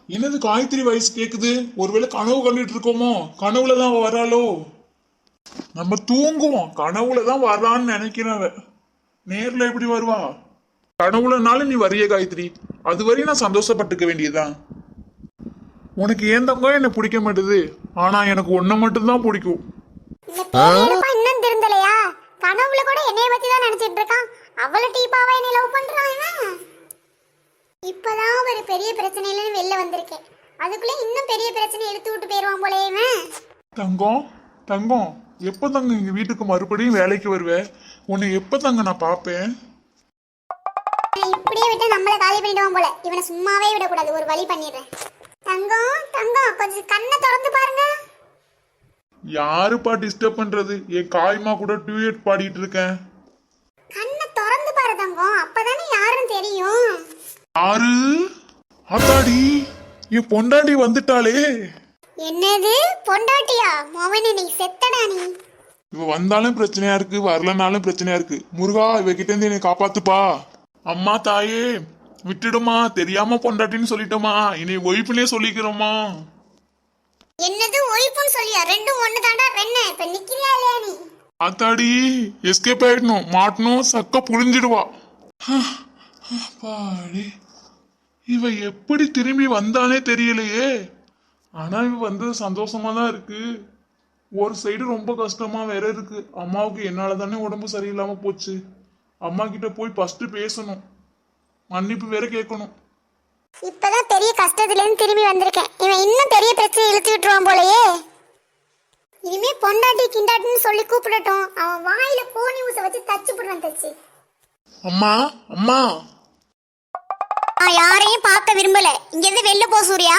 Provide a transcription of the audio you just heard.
என்னது காயத்ரி வயசு கேக்குது? ஒருவேளை கனவு கண்டுட்டு இருக்கோமோ? கனவுலதான் அவ வராளோ? நம்ம தூங்குவோம், கனவுலதான் வர்றான்னு நினைக்கிறவ. நேர்ல எப்படி வருவா? கனவுலனாலும் நீ வரிய காயத்ரி, அது வரையும் நான் சந்தோஷப்பட்டுக்க வேண்டியதுதான். உனக்கு ஏன் தங்கம் என்ன பிடிக்க மாட்டுது, ஆனா எனக்கு ஒன்ன மட்டும்தான் பிடிக்கும். இந்த பேரியப்பா இன்னும் திருந்தலையா? கனவுல கூட என்னைய பத்தி தான் நினைச்சிட்டு இருக்கான். அவ்வளவு டீப்பாவா என்னை லவ் பண்றான் இவன். இப்பதான் ஒரு பெரிய பிரச்சனையில வெளில வந்திருக்கேன், அதுக்குள்ள இன்னும் பெரிய பிரச்சனை இழுத்து விட்டு போயிருவான் போல இவன். தங்கம் தங்கம், எப்ப தங்க எங்க வீட்டுக்கு மறுபடியும் வேலைக்கு வருவே? உன்னை எப்ப தங்க நான் பாப்பேன்? இப்படியே விட்டு நம்மள காலி பண்ணிடுவான் போல. இவனை சும்மாவே விடக்கூடாது, ஒரு வழி பண்ணிடுறேன். தங்கம் தங்கம், கொஞ்சம் கண்ணை திறந்து பாருங்க. யாருப்பா டிஸ்டர்ப் பண்றது? என் காய்மா கூட டியூட் பாடிட்டு இருக்கேன். கண்ணை திறந்து பாரு தங்கம், அப்பதானே யாருன்னு தெரியும். யாரு? அத்தாடி, என் பொண்டாட்டி வந்துட்டாளே. என்னது பொண்டாட்டியா? மோவனே நீ செத்தடா நீ. இவ வந்தாலும் பிரச்சனையா இருக்கு, வரலனாலும் பிரச்சனையா இருக்கு. முருகா, இவகிட்ட இருந்து என்னை காப்பாத்துப்பா. அம்மா தாயே, விட்டுடுமா, தெரியாம பொண்டாட்டின்னு சொல்லிட்டோமா, இனி ஒய்ஃப்னே சொல்லிக்கிறோமா. என்னது ஒய்ஃப்னு சொல்லியா? ரெண்டும் ஒண்ணு தாண்டா. ரெண்ணே இப்ப நிக்கிறியா இல்லையா நீ? ஆத்தாடி, எஸ்கேப் ஆயிடணும், மாட்டணும், சக்க புழிஞ்சிடுவா. பாடி, இவ எப்படி திரும்பி வந்தானே தெரியலையே. ஆனா இவ வந்து சந்தோஷமா தான் இருக்கு. ஒரு சைடு ரொம்ப கஷ்டமா வேற இருக்கு. அம்மாவுக்கு என்னால தானே உடம்பு சரியில்லாம போச்சு. அம்மா கிட்ட போய் ஃபர்ஸ்ட் பேசணும், மன்னிப்பு வேற கேட்கணும். இப்பதான் பெரிய கஷ்டத்துல இருந்து திரும்பி வந்திருக்கேன். இவன் இன்னும் பெரிய பிரச்சனை இழுத்து விட்டுருவான் போலயே. இனிமே பொண்டாட்டி கிண்டாட்டின்னு சொல்லி கூப்பிடட்டும். அவன் வாயில கோணி ஊச வச்சு தச்சு போடுவான் தச்சு. அம்மா அம்மா, நான் யாரையும் பார்க்க விரும்பல. இங்க இருந்து வெளில போ சூர்யா.